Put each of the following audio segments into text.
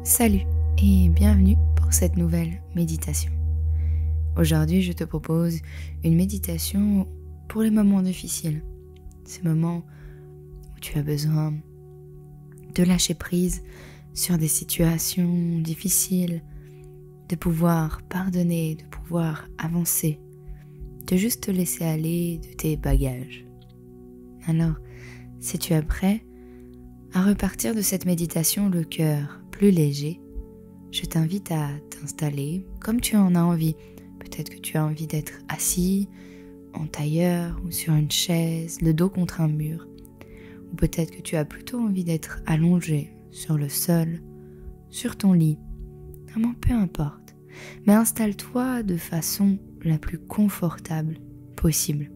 Salut et bienvenue pour cette nouvelle méditation. Aujourd'hui, je te propose une méditation pour les moments difficiles. Ces moments où tu as besoin de lâcher prise sur des situations difficiles, de pouvoir pardonner, de pouvoir avancer, de juste te laisser aller de tes bagages. Alors, si tu es prêt à repartir de cette méditation le cœur plus léger, je t'invite à t'installer comme tu en as envie. Peut-être que tu as envie d'être assis, en tailleur ou sur une chaise, le dos contre un mur. Ou peut-être que tu as plutôt envie d'être allongé sur le sol, sur ton lit. Vraiment, peu importe. Mais installe-toi de façon la plus confortable possible.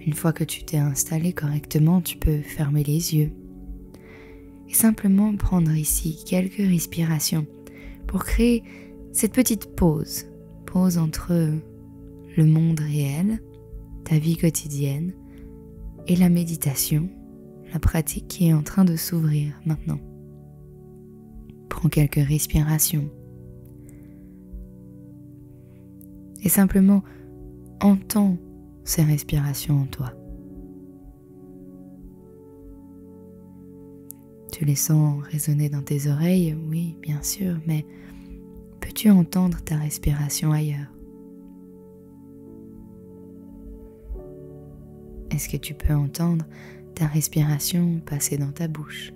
Une fois que tu t'es installé correctement, tu peux fermer les yeux et simplement prendre ici quelques respirations pour créer cette petite pause entre le monde réel, ta vie quotidienne et la méditation, la pratique qui est en train de s'ouvrir maintenant. Prends quelques respirations et simplement entends ces respirations en toi. Tu les sens résonner dans tes oreilles, oui, bien sûr, mais peux-tu entendre ta respiration ailleurs? Est-ce que tu peux entendre ta respiration passer dans ta bouche?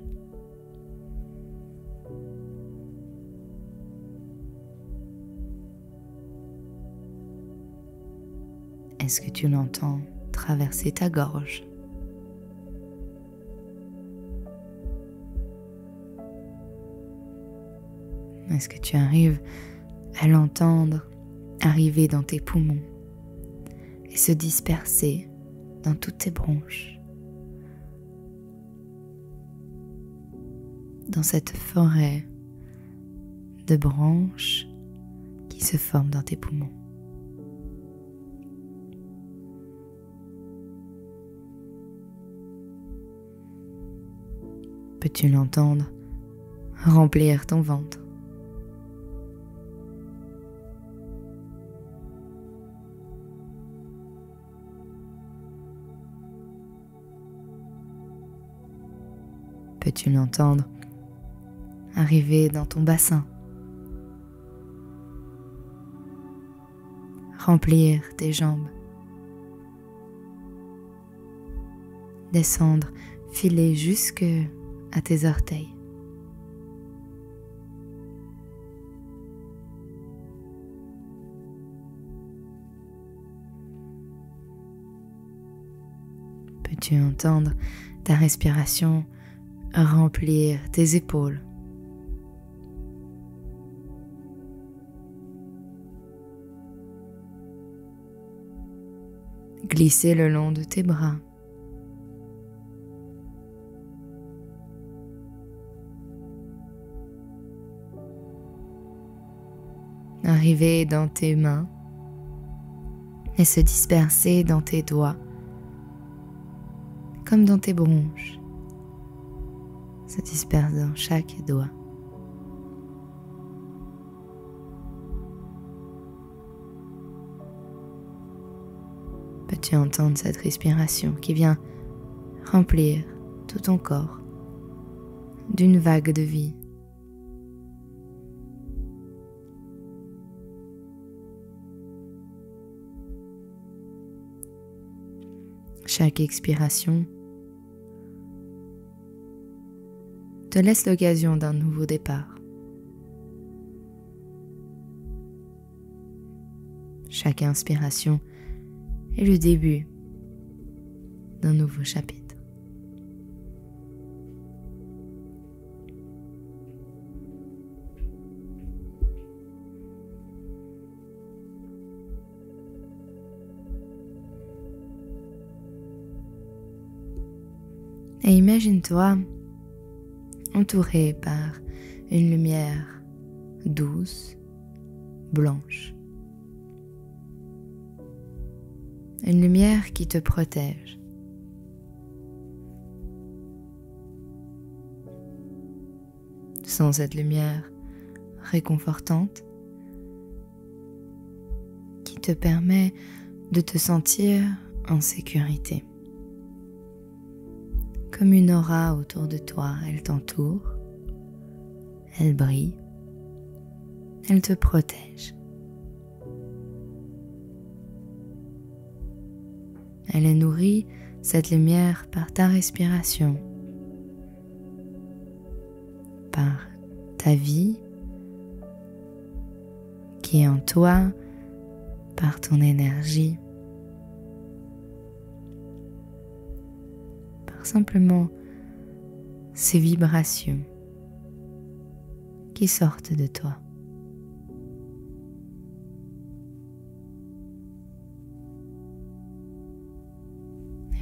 Est-ce que tu l'entends traverser ta gorge? Est-ce que tu arrives à l'entendre arriver dans tes poumons et se disperser dans toutes tes bronches, dans cette forêt de branches qui se forme dans tes poumons? Peux-tu l'entendre remplir ton ventre? Peux-tu l'entendre arriver dans ton bassin, remplir tes jambes, descendre, filer jusque à tes orteils? Peux-tu entendre ta respiration remplir tes épaules? Glisser le long de tes bras. Arriver dans tes mains et se disperser dans tes doigts, comme dans tes bronches, se disperse dans chaque doigt. Peux-tu entendre cette respiration qui vient remplir tout ton corps d'une vague de vie? Chaque expiration te laisse l'occasion d'un nouveau départ. Chaque inspiration est le début d'un nouveau chapitre. Et imagine-toi entouré par une lumière douce, blanche. Une lumière qui te protège. Sens cette lumière réconfortante qui te permet de te sentir en sécurité. Comme une aura autour de toi, elle t'entoure, elle brille, elle te protège. Elle est nourrie, cette lumière, par ta respiration, par ta vie qui est en toi, par ton énergie, par simplement ces vibrations qui sortent de toi.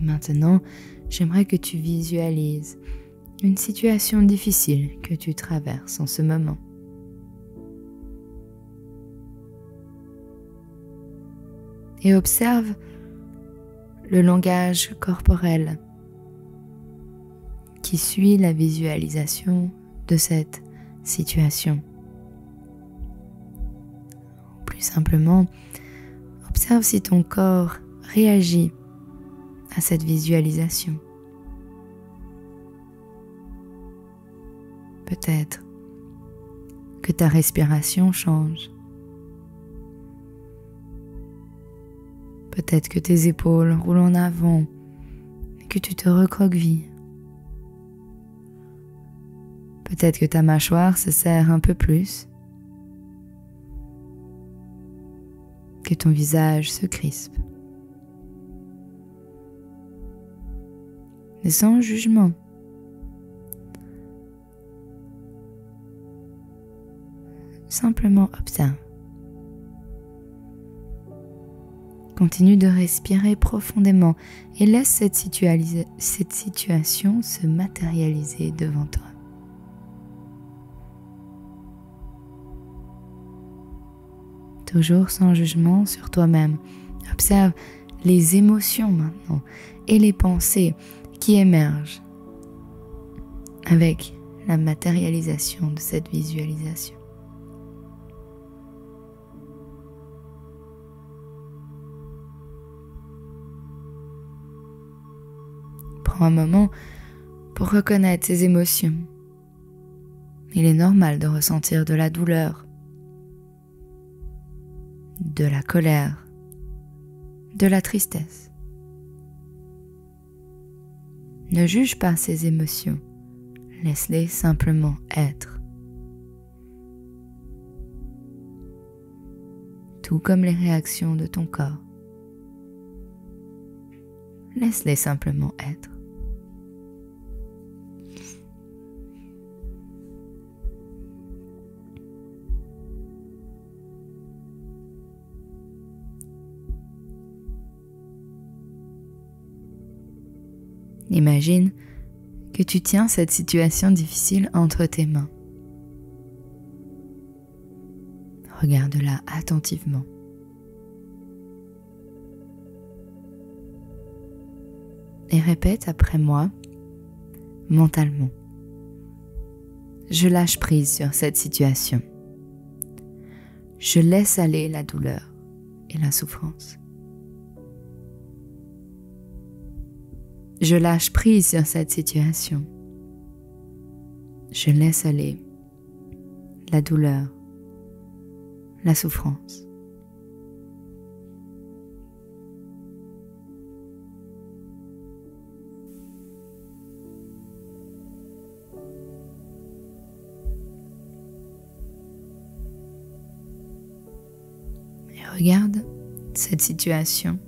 Et maintenant, j'aimerais que tu visualises une situation difficile que tu traverses en ce moment. Et observe le langage corporel qui suit la visualisation de cette situation. Ou plus simplement, observe si ton corps réagit à cette visualisation. Peut-être que ta respiration change. Peut-être que tes épaules roulent en avant et que tu te recroquevilles. Peut-être que ta mâchoire se serre un peu plus, que ton visage se crispe. Mais sans jugement. Simplement observe. Continue de respirer profondément et laisse cette situation se matérialiser devant toi. Toujours sans jugement sur toi-même. Observe les émotions maintenant et les pensées qui émergent avec la matérialisation de cette visualisation. Prends un moment pour reconnaître ces émotions. Il est normal de ressentir de la douleur, de la colère, de la tristesse. Ne juge pas ces émotions, laisse-les simplement être. Tout comme les réactions de ton corps. Laisse-les simplement être. Imagine que tu tiens cette situation difficile entre tes mains. Regarde-la attentivement. Et répète après moi, mentalement. Je lâche prise sur cette situation. Je laisse aller la douleur et la souffrance. Je lâche prise sur cette situation. Je laisse aller la douleur, la souffrance. Et regarde cette situation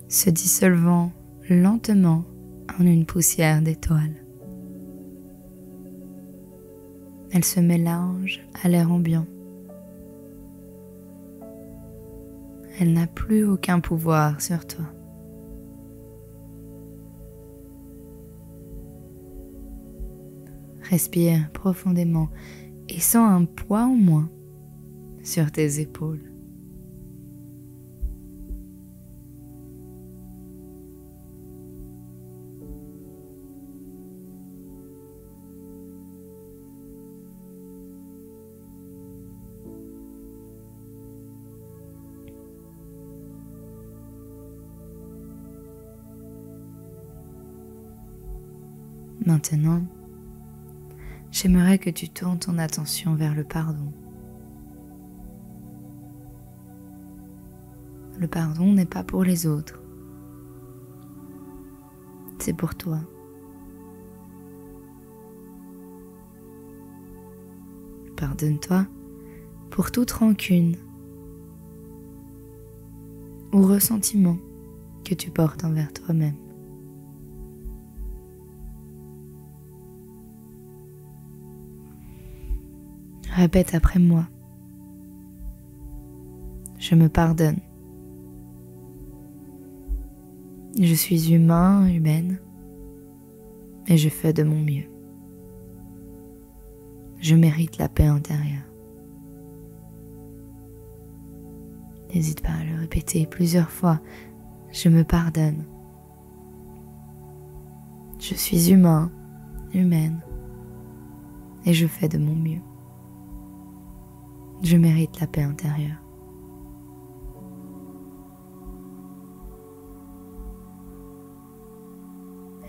se dissolvant lentement en une poussière d'étoiles. Elle se mélange à l'air ambiant. Elle n'a plus aucun pouvoir sur toi. Respire profondément et sens un poids en moins sur tes épaules. Maintenant, j'aimerais que tu tournes ton attention vers le pardon. Le pardon n'est pas pour les autres, c'est pour toi. Pardonne-toi pour toute rancune ou ressentiment que tu portes envers toi-même. Répète après moi. Je me pardonne. Je suis humain, humaine, et je fais de mon mieux. Je mérite la paix intérieure. N'hésite pas à le répéter plusieurs fois. Je me pardonne. Je suis humain, humaine, et je fais de mon mieux. Je mérite la paix intérieure.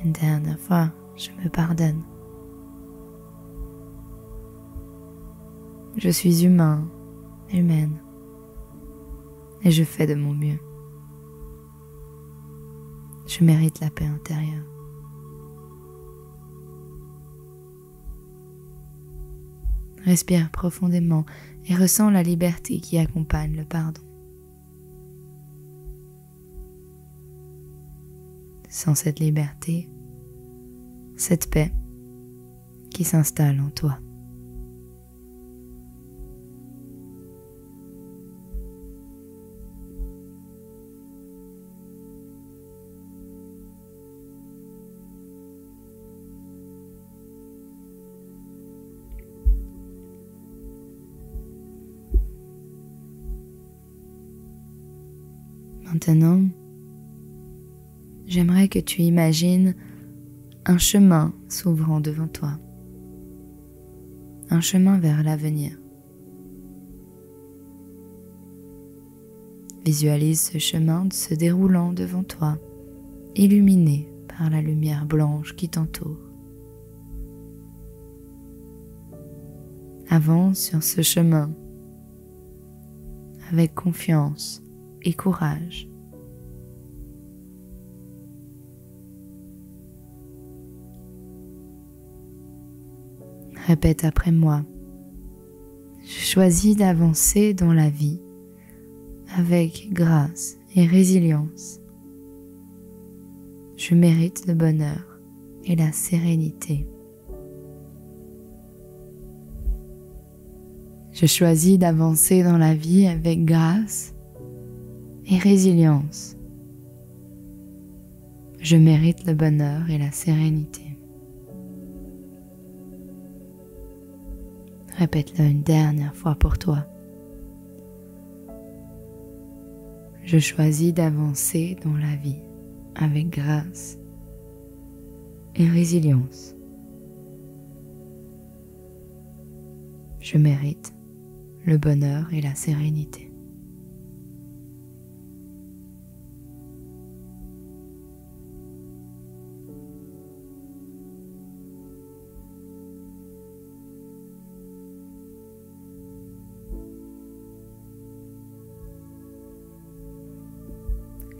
Une dernière fois, je me pardonne. Je suis humain, humaine, et je fais de mon mieux. Je mérite la paix intérieure. Respire profondément et ressens la liberté qui accompagne le pardon. Sans cette liberté, cette paix qui s'installe en toi. Maintenant, j'aimerais que tu imagines un chemin s'ouvrant devant toi, un chemin vers l'avenir. Visualise ce chemin se déroulant devant toi, illuminé par la lumière blanche qui t'entoure. Avance sur ce chemin avec confiance et courage. Répète après moi. Je choisis d'avancer dans la vie avec grâce et résilience. Je mérite le bonheur et la sérénité. Je choisis d'avancer dans la vie avec grâce et résilience. Je mérite le bonheur et la sérénité. Répète-le une dernière fois pour toi. Je choisis d'avancer dans la vie avec grâce et résilience. Je mérite le bonheur et la sérénité.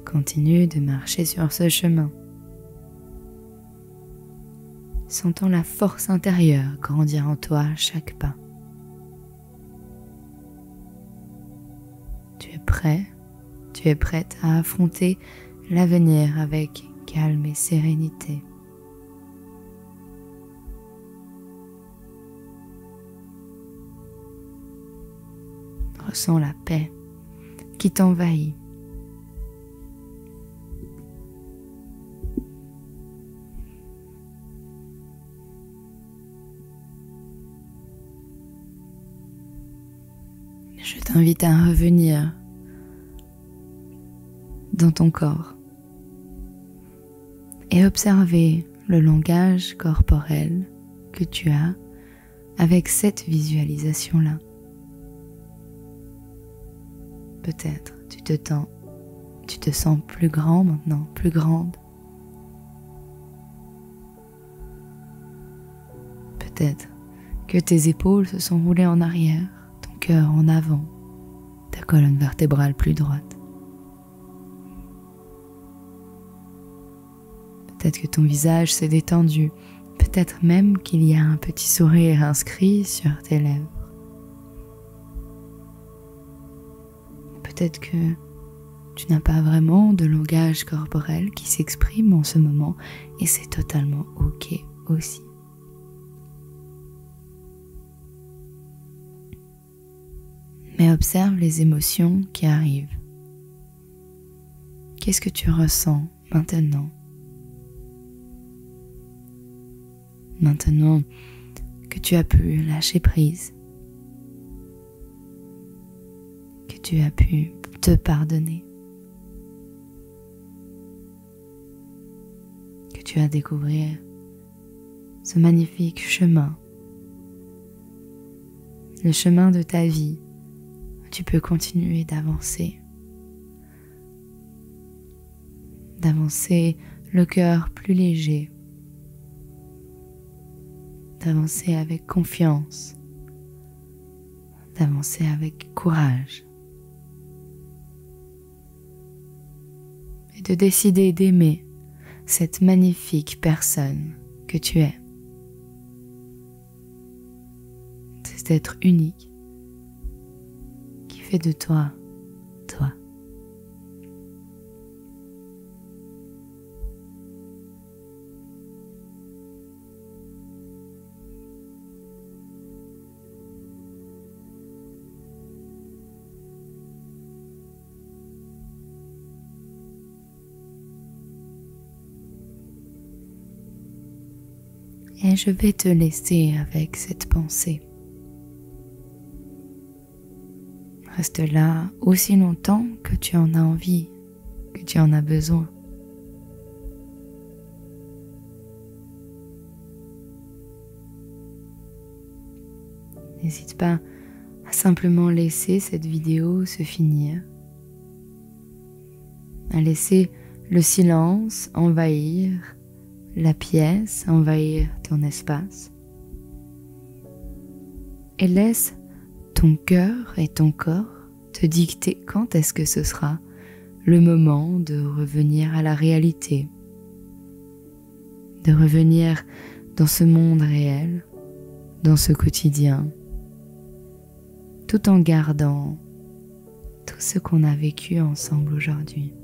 Continue de marcher sur ce chemin, sentant la force intérieure grandir en toi à chaque pas. Tu es prête à affronter l'avenir avec calme et sérénité. Ressens la paix qui t'envahit. Je t'invite à revenir dans ton corps et observer le langage corporel que tu as avec cette visualisation-là. Peut-être tu te sens plus grand maintenant, plus grande. Peut-être que tes épaules se sont roulées en arrière, ton cœur en avant, ta colonne vertébrale plus droite. Peut-être que ton visage s'est détendu, peut-être même qu'il y a un petit sourire inscrit sur tes lèvres. Peut-être que tu n'as pas vraiment de langage corporel qui s'exprime en ce moment et c'est totalement ok aussi. Mais observe les émotions qui arrivent. Qu'est-ce que tu ressens maintenant? Maintenant que tu as pu lâcher prise, que tu as pu te pardonner, que tu as découvert ce magnifique chemin, le chemin de ta vie, où tu peux continuer d'avancer le cœur plus léger, d'avancer avec confiance, d'avancer avec courage et de décider d'aimer cette magnifique personne que tu es, cet être unique qui fait de toi, toi. Et je vais te laisser avec cette pensée. Reste là aussi longtemps que tu en as envie, que tu en as besoin. N'hésite pas à simplement laisser cette vidéo se finir, à laisser le silence envahir la pièce, envahir ton espace. Et laisse ton cœur et ton corps te dicter quand est-ce que ce sera le moment de revenir à la réalité, de revenir dans ce monde réel, dans ce quotidien, tout en gardant tout ce qu'on a vécu ensemble aujourd'hui.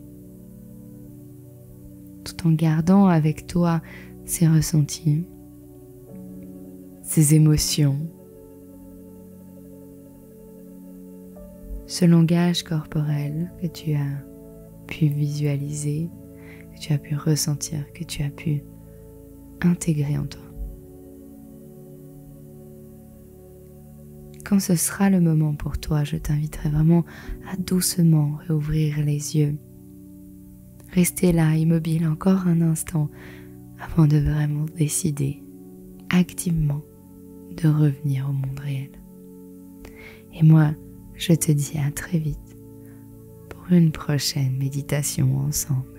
Tout en gardant avec toi ces ressentis, ces émotions, ce langage corporel que tu as pu visualiser, que tu as pu ressentir, que tu as pu intégrer en toi. Quand ce sera le moment pour toi, je t'inviterai vraiment à doucement réouvrir les yeux. Rester là, immobile, encore un instant, avant de vraiment décider, activement, de revenir au monde réel. Et moi, je te dis à très vite pour une prochaine méditation ensemble.